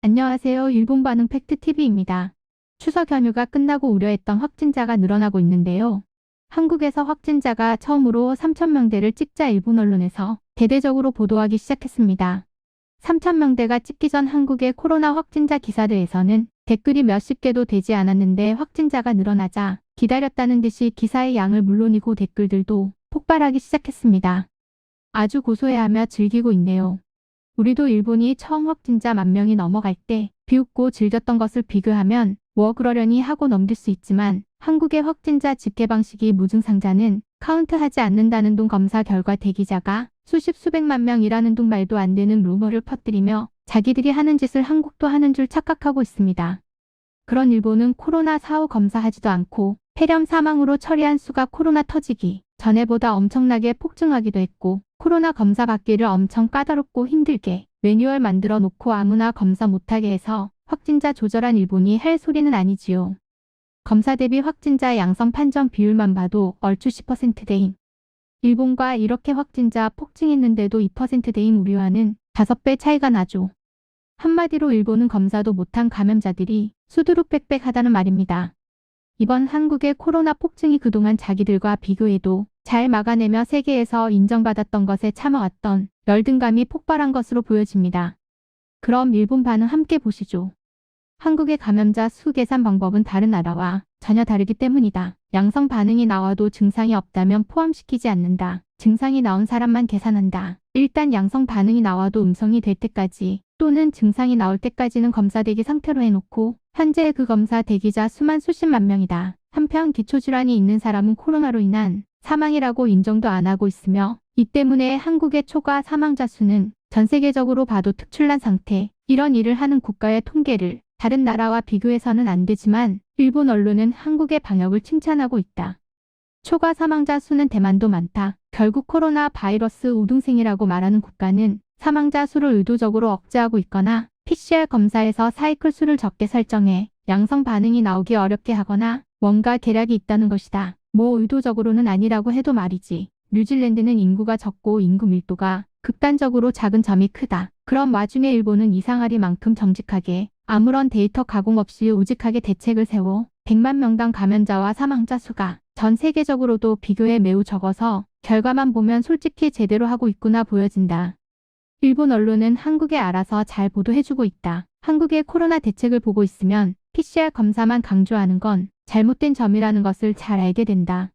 안녕하세요. 일본 반응 팩트TV입니다. 추석 연휴가 끝나고 우려했던 확진자가 늘어나고 있는데요. 한국에서 확진자가 처음으로 3,000명대를 찍자 일본 언론에서 대대적으로 보도하기 시작했습니다. 3,000명대가 찍기 전 한국의 코로나 확진자 기사들에서는 댓글이 몇십 개도 되지 않았는데 확진자가 늘어나자 기다렸다는 듯이 기사의 양을 물론이고 댓글들도 폭발하기 시작했습니다. 아주 고소해하며 즐기고 있네요. 우리도 일본이 처음 확진자 10,000명이 넘어갈 때 비웃고 즐겼던 것을 비교하면 그러려니 하고 넘길 수 있지만 한국의 확진자 집계 방식이 무증상자는 카운트하지 않는다는 등 검사 결과 대기자가 수십 수백만 명이라는 등 말도 안 되는 루머를 퍼뜨리며 자기들이 하는 짓을 한국도 하는 줄 착각하고 있습니다. 그런 일본은 코로나 사후 검사하지도 않고 폐렴 사망으로 처리한 수가 코로나 터지기 전에보다 엄청나게 폭증하기도 했고 코로나 검사 받기를 엄청 까다롭고 힘들게 매뉴얼 만들어 놓고 아무나 검사 못하게 해서 확진자 조절한 일본이 할 소리는 아니지요. 검사 대비 확진자 양성 판정 비율만 봐도 얼추 10%대인 일본과 이렇게 확진자 폭증했는데도 2%대인 우리와는 5배 차이가 나죠. 한마디로 일본은 검사도 못한 감염자들이 수두룩빽빽하다는 말입니다. 이번 한국의 코로나 폭증이 그동안 자기들과 비교해도 잘 막아내며 세계에서 인정받았던 것에 참아왔던 열등감이 폭발한 것으로 보여집니다. 그럼 일본 반응 함께 보시죠. 한국의 감염자 수 계산 방법은 다른 나라와 전혀 다르기 때문이다. 양성 반응이 나와도 증상이 없다면 포함시키지 않는다. 증상이 나온 사람만 계산한다. 일단 양성 반응이 나와도 음성이 될 때까지 또는 증상이 나올 때까지는 검사 대기 상태로 해놓고 현재 그 검사 대기자 수만 수십만 명이다. 한편 기초질환이 있는 사람은 코로나로 인한 사망이라고 인정도 안 하고 있으며 이 때문에 한국의 초과 사망자 수는 전 세계적으로 봐도 특출난 상태. 이런 일을 하는 국가의 통계를 다른 나라와 비교해서는 안 되지만 일본 언론은 한국의 방역을 칭찬하고 있다. 초과 사망자 수는 대만도 많다. 결국 코로나 바이러스 우등생이라고 말하는 국가는 사망자 수를 의도적으로 억제하고 있거나 PCR 검사에서 사이클 수를 적게 설정해 양성 반응이 나오기 어렵게 하거나 뭔가 계략이 있다는 것이다. 의도적으로는 아니라고 해도 말이지. 뉴질랜드는 인구가 적고 인구 밀도가 극단적으로 작은 점이 크다. 그런 와중에 일본은 이상하리만큼 정직하게 아무런 데이터 가공 없이 우직하게 대책을 세워 100만 명당 감염자와 사망자 수가 전 세계적으로도 비교해 매우 적어서 결과만 보면 솔직히 제대로 하고 있구나 보여진다. 일본 언론은 한국에 알아서 잘 보도해주고 있다. 한국의 코로나 대책을 보고 있으면 PCR 검사만 강조하는 건 잘못된 점이라는 것을 잘 알게 된다.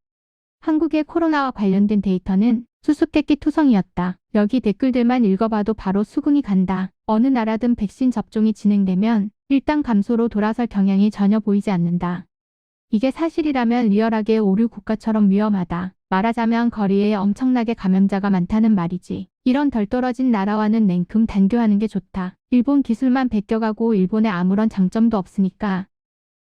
한국의 코로나와 관련된 데이터는 수수께끼 투성이었다. 여기 댓글들만 읽어봐도 바로 수긍이 간다. 어느 나라든 백신 접종이 진행되면 일단 감소로 돌아설 경향이 전혀 보이지 않는다. 이게 사실이라면 리얼하게 오류 국가처럼 위험하다. 말하자면 거리에 엄청나게 감염자가 많다는 말이지. 이런 덜 떨어진 나라와는 냉큼 단교하는 게 좋다. 일본 기술만 베껴가고 일본에 아무런 장점도 없으니까.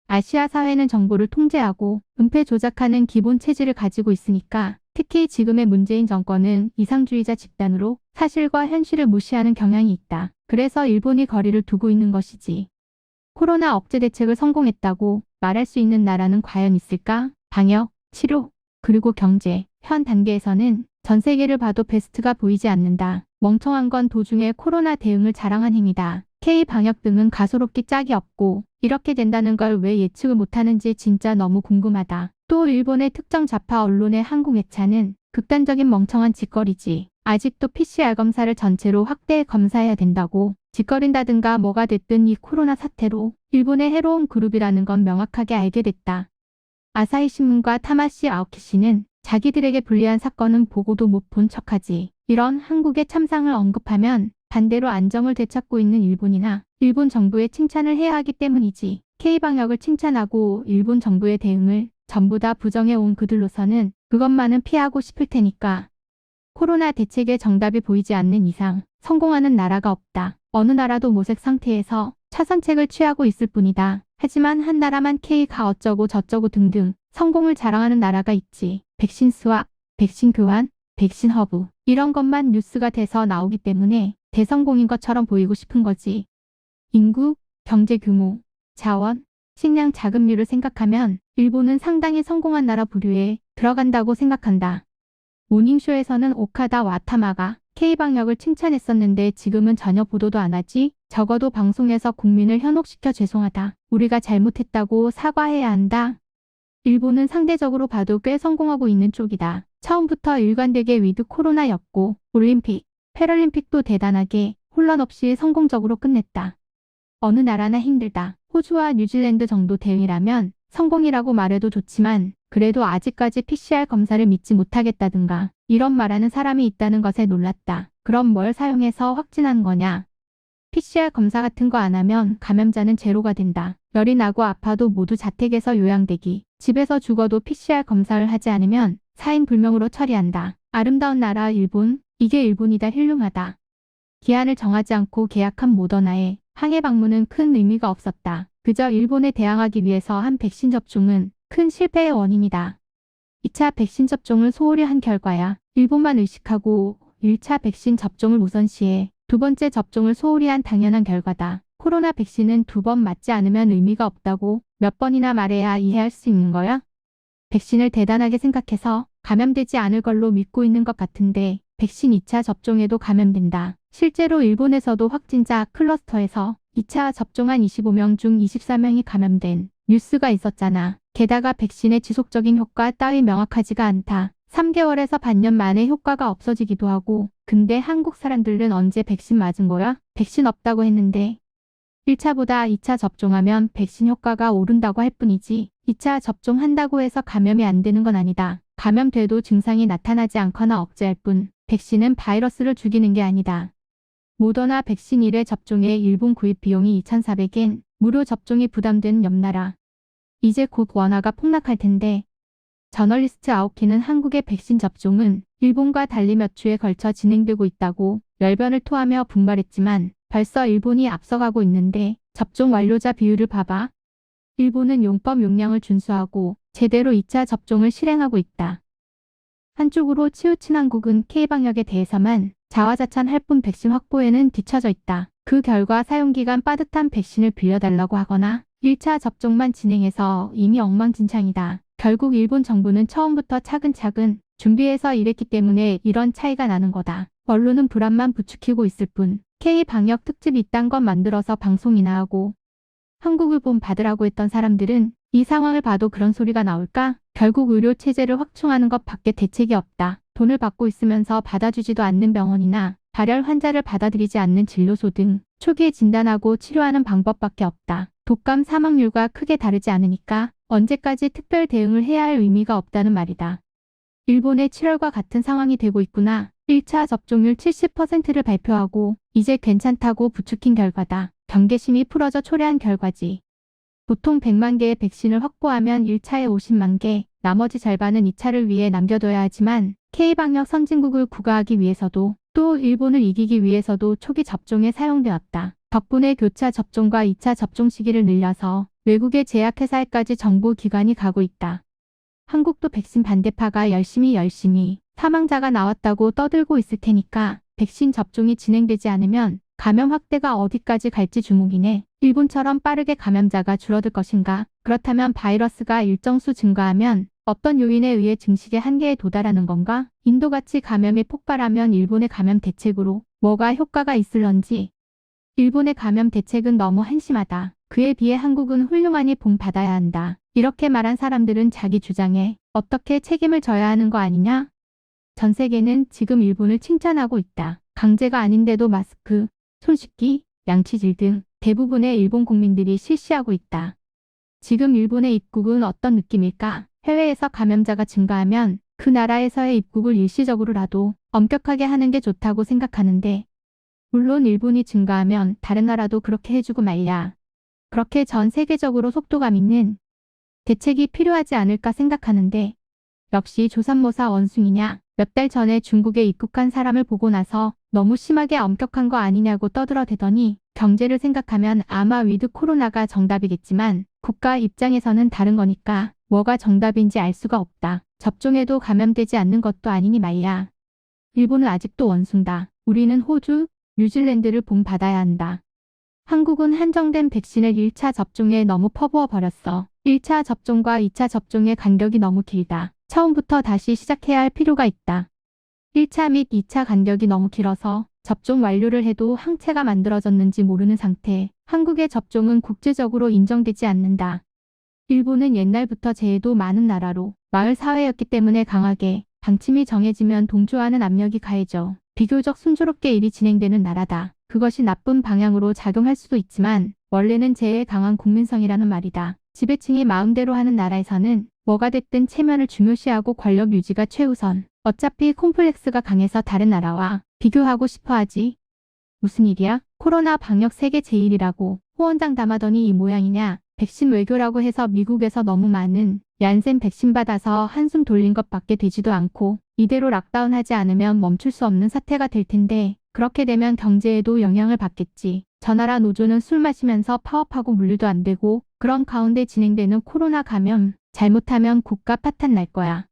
아시아 사회는 정보를 통제하고 은폐 조작하는 기본 체질을 가지고 있으니까 특히 지금의 문재인 정권은 이상주의자 집단으로 사실과 현실을 무시하는 경향이 있다. 그래서 일본이 거리를 두고 있는 것이지. 코로나 억제 대책을 성공했다고 말할 수 있는 나라는 과연 있을까? 방역, 치료, 그리고 경제, 현 단계에서는 전 세계를 봐도 베스트가 보이지 않는다. 멍청한 건 도중에 코로나 대응을 자랑한 행위다. K-방역 등은 가소롭기 짝이 없고 이렇게 된다는 걸 왜 예측을 못하는지 진짜 너무 궁금하다. 또 일본의 특정 좌파 언론의 한국 매체는 극단적인 멍청한 짓거리지. 아직도 PCR 검사를 전체로 확대 검사해야 된다고 짓거린다든가 뭐가 됐든 이 코로나 사태로 일본의 해로운 그룹이라는 건 명확하게 알게 됐다. 아사히신문과 타마시 아오키시는 자기들에게 불리한 사건은 보고도 못 본 척하지. 이런 한국의 참상을 언급하면 반대로 안정을 되찾고 있는 일본이나 일본 정부에 칭찬을 해야 하기 때문이지. K방역을 칭찬하고 일본 정부의 대응을 전부 다 부정해온 그들로서는 그것만은 피하고 싶을 테니까. 코로나 대책에 정답이 보이지 않는 이상 성공하는 나라가 없다. 어느 나라도 모색 상태에서 차선책을 취하고 있을 뿐이다. 하지만 한 나라만 K가 어쩌고 저쩌고 등등 성공을 자랑하는 나라가 있지. 백신 수확, 백신 교환, 백신 허브 이런 것만 뉴스가 돼서 나오기 때문에 대성공인 것처럼 보이고 싶은 거지. 인구, 경제 규모, 자원, 식량 자급률을 생각하면 일본은 상당히 성공한 나라 부류에 들어간다고 생각한다. 모닝쇼에서는 오카다 와타마가 K방역을 칭찬했었는데 지금은 전혀 보도도 안 하지? 적어도 방송에서 국민을 현혹시켜 죄송하다. 우리가 잘못했다고 사과해야 한다. 일본은 상대적으로 봐도 꽤 성공하고 있는 쪽이다. 처음부터 일관되게 위드 코로나였고 올림픽, 패럴림픽도 대단하게 혼란 없이 성공적으로 끝냈다. 어느 나라나 힘들다. 호주와 뉴질랜드 정도 대회라면 성공이라고 말해도 좋지만 그래도 아직까지 PCR 검사를 믿지 못하겠다든가 이런 말하는 사람이 있다는 것에 놀랐다. 그럼 뭘 사용해서 확진한 거냐? PCR 검사 같은 거 안 하면 감염자는 제로가 된다. 열이 나고 아파도 모두 자택에서 요양되기. 집에서 죽어도 PCR 검사를 하지 않으면 사인 불명으로 처리한다. 아름다운 나라 일본. 이게 일본이다. 훌륭하다. 기한을 정하지 않고 계약한 모더나의 항해 방문은 큰 의미가 없었다. 그저 일본에 대항하기 위해서 한 백신 접종은 큰 실패의 원인이다. 2차 백신 접종을 소홀히 한 결과야. 일본만 의식하고 1차 백신 접종을 우선시해 두 번째 접종을 소홀히 한 당연한 결과다. 코로나 백신은 2번 맞지 않으면 의미가 없다고 몇 번이나 말해야 이해할 수 있는 거야? 백신을 대단하게 생각해서 감염되지 않을 걸로 믿고 있는 것 같은데 백신 2차 접종에도 감염된다. 실제로 일본에서도 확진자 클러스터에서 2차 접종한 25명 중 24명이 감염된 뉴스가 있었잖아. 게다가 백신의 지속적인 효과 따위 명확하지가 않다. 3개월에서 반년 만에 효과가 없어지기도 하고 근데 한국 사람들은 언제 백신 맞은 거야? 백신 없다고 했는데 1차보다 2차 접종하면 백신 효과가 오른다고 할 뿐이지 2차 접종한다고 해서 감염이 안 되는 건 아니다. 감염돼도 증상이 나타나지 않거나 억제할 뿐 백신은 바이러스를 죽이는 게 아니다. 모더나 백신 1회 접종에 일본 구입 비용이 2,400엔, 무료 접종이 부담되는 옆 나라. 이제 곧 원화가 폭락할 텐데 저널리스트 아오키는 한국의 백신 접종은 일본과 달리 몇 주에 걸쳐 진행되고 있다고 열변을 토하며 분발했지만 벌써 일본이 앞서가고 있는데 접종 완료자 비율을 봐봐. 일본은 용법 용량을 준수하고 제대로 2차 접종을 실행하고 있다. 한쪽으로 치우친 한국은 K방역에 대해서만 자화자찬할 뿐 백신 확보에는 뒤처져 있다. 그 결과 사용기간 빠듯한 백신을 빌려달라고 하거나 1차 접종만 진행해서 이미 엉망진창이다. 결국 일본 정부는 처음부터 차근차근 준비해서 이랬기 때문에 이런 차이가 나는 거다. 언론은 불안만 부추기고 있을 뿐 K방역 특집 이딴 것 만들어서 방송이나 하고 한국을 본 받으라고 했던 사람들은 이 상황을 봐도 그런 소리가 나올까? 결국 의료체제를 확충하는 것 밖에 대책이 없다. 돈을 받고 있으면서 받아주지도 않는 병원이나 발열 환자를 받아들이지 않는 진료소 등 초기에 진단하고 치료하는 방법밖에 없다. 독감 사망률과 크게 다르지 않으니까 언제까지 특별 대응을 해야 할 의미가 없다는 말이다. 일본의 7월과 같은 상황이 되고 있구나. 1차 접종률 70%를 발표하고 이제 괜찮다고 부추긴 결과다. 경계심이 풀어져 초래한 결과지. 보통 100만 개의 백신을 확보하면 1차에 50만 개, 나머지 절반은 2차를 위해 남겨둬야 하지만 K방역 선진국을 구가하기 위해서도 또 일본을 이기기 위해서도 초기 접종에 사용되었다. 덕분에 교차 접종과 2차 접종 시기를 늘려서 외국의 제약회사에까지 정보기관이 가고 있다. 한국도 백신 반대파가 열심히 사망자가 나왔다고 떠들고 있을 테니까 백신 접종이 진행되지 않으면 감염 확대가 어디까지 갈지 주목이네. 일본처럼 빠르게 감염자가 줄어들 것인가? 그렇다면 바이러스가 일정 수 증가하면 어떤 요인에 의해 증식의 한계에 도달하는 건가? 인도같이 감염이 폭발하면 일본의 감염 대책으로 뭐가 효과가 있을런지. 일본의 감염 대책은 너무 한심하다. 그에 비해 한국은 훌륭하니 본받아야 한다. 이렇게 말한 사람들은 자기 주장에 어떻게 책임을 져야 하는 거 아니냐? 전 세계는 지금 일본을 칭찬하고 있다. 강제가 아닌데도 마스크, 손 씻기, 양치질 등 대부분의 일본 국민들이 실시하고 있다. 지금 일본의 입국은 어떤 느낌일까? 해외에서 감염자가 증가하면 그 나라에서의 입국을 일시적으로라도 엄격하게 하는 게 좋다고 생각하는데 물론 일본이 증가하면 다른 나라도 그렇게 해주고 말야. 그렇게 전 세계적으로 속도감 있는 대책이 필요하지 않을까 생각하는데 역시 조삼모사 원숭이냐? 몇 달 전에 중국에 입국한 사람을 보고 나서 너무 심하게 엄격한 거 아니냐고 떠들어대더니 경제를 생각하면 아마 위드 코로나가 정답이겠지만 국가 입장에서는 다른 거니까 뭐가 정답인지 알 수가 없다. 접종해도 감염되지 않는 것도 아니니 말야. 일본은 아직도 원숭다. 우리는 호주, 뉴질랜드를 본받아야 한다. 한국은 한정된 백신을 1차 접종에 너무 퍼부어 버렸어. 1차 접종과 2차 접종의 간격이 너무 길다. 처음부터 다시 시작해야 할 필요가 있다. 1차 및 2차 간격이 너무 길어서 접종 완료를 해도 항체가 만들어졌는지 모르는 상태. 한국의 접종은 국제적으로 인정되지 않는다. 일본은 옛날부터 재해도 많은 나라로 마을 사회였기 때문에 강하게 방침이 정해지면 동조하는 압력이 가해져 비교적 순조롭게 일이 진행되는 나라다. 그것이 나쁜 방향으로 작용할 수도 있지만 원래는 재해에 강한 국민성이라는 말이다. 지배층이 마음대로 하는 나라에서는 뭐가 됐든 체면을 중요시하고 권력 유지가 최우선. 어차피 콤플렉스가 강해서 다른 나라와 비교하고 싶어 하지. 무슨 일이야? 코로나 방역 세계 제일이라고 호언장담하더니 이 모양이냐? 백신 외교라고 해서 미국에서 너무 많은 얀센 백신 받아서 한숨 돌린 것밖에 되지도 않고 이대로 락다운하지 않으면 멈출 수 없는 사태가 될 텐데 그렇게 되면 경제에도 영향을 받겠지. 저 나라 노조는 술 마시면서 파업하고 물류도 안 되고 그런 가운데 진행되는 코로나 감염 잘못하면 국가 파탄 날 거야.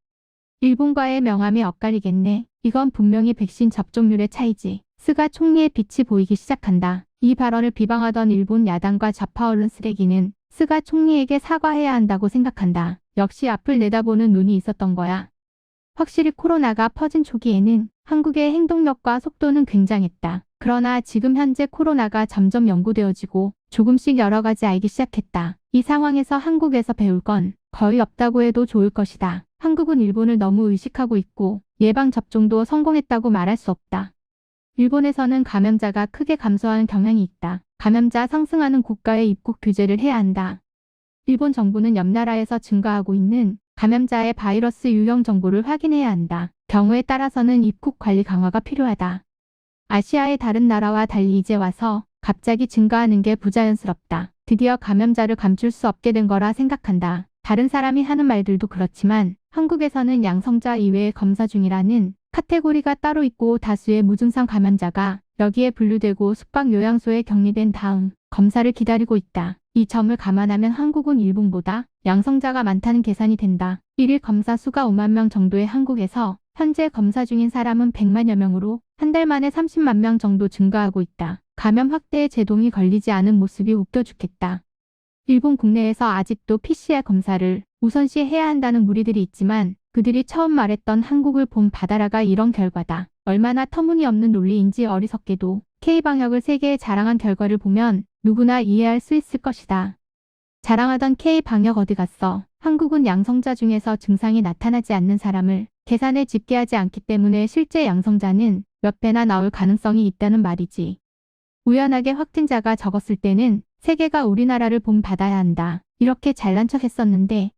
일본과의 명함이 엇갈리겠네. 이건 분명히 백신 접종률의 차이지. 스가 총리의 빛이 보이기 시작한다. 이 발언을 비방하던 일본 야당과 좌파 언론 쓰레기는 스가 총리에게 사과해야 한다고 생각한다. 역시 앞을 내다보는 눈이 있었던 거야. 확실히 코로나가 퍼진 초기에는 한국의 행동력과 속도는 굉장했다. 그러나 지금 현재 코로나가 점점 연구되어지고 조금씩 여러 가지 알기 시작했다. 이 상황에서 한국에서 배울 건 거의 없다고 해도 좋을 것이다. 한국은 일본을 너무 의식하고 있고 예방접종도 성공했다고 말할 수 없다. 일본에서는 감염자가 크게 감소하는 경향이 있다. 감염자 상승하는 국가에 입국 규제를 해야 한다. 일본 정부는 옆 나라에서 증가하고 있는 감염자의 바이러스 유형 정보를 확인해야 한다. 경우에 따라서는 입국 관리 강화가 필요하다. 아시아의 다른 나라와 달리 이제 와서 갑자기 증가하는 게 부자연스럽다. 드디어 감염자를 감출 수 없게 된 거라 생각한다. 다른 사람이 하는 말들도 그렇지만 한국에서는 양성자 이외에 검사 중이라는 카테고리가 따로 있고 다수의 무증상 감염자가 여기에 분류되고 숙박요양소에 격리된 다음 검사를 기다리고 있다. 이 점을 감안하면 한국은 일본보다 양성자가 많다는 계산이 된다. 1일 검사 수가 5만 명 정도의 한국에서 현재 검사 중인 사람은 100만여 명으로 한 달 만에 30만 명 정도 증가하고 있다. 감염 확대에 제동이 걸리지 않은 모습이 웃겨 죽겠다. 일본 국내에서 아직도 PCR 검사를 우선시해야 한다는 무리들이 있지만 그들이 처음 말했던 한국을 본 바다라가 이런 결과다. 얼마나 터무니없는 논리인지 어리석게도 K방역을 세계에 자랑한 결과를 보면 누구나 이해할 수 있을 것이다. 자랑하던 K방역 어디 갔어? 한국은 양성자 중에서 증상이 나타나지 않는 사람을 계산에 집계하지 않기 때문에 실제 양성자는 몇 배나 나올 가능성이 있다는 말이지. 우연하게 확진자가 적었을 때는 세계가 우리나라를 본 받아야 한다. 이렇게 잘난 척 했었는데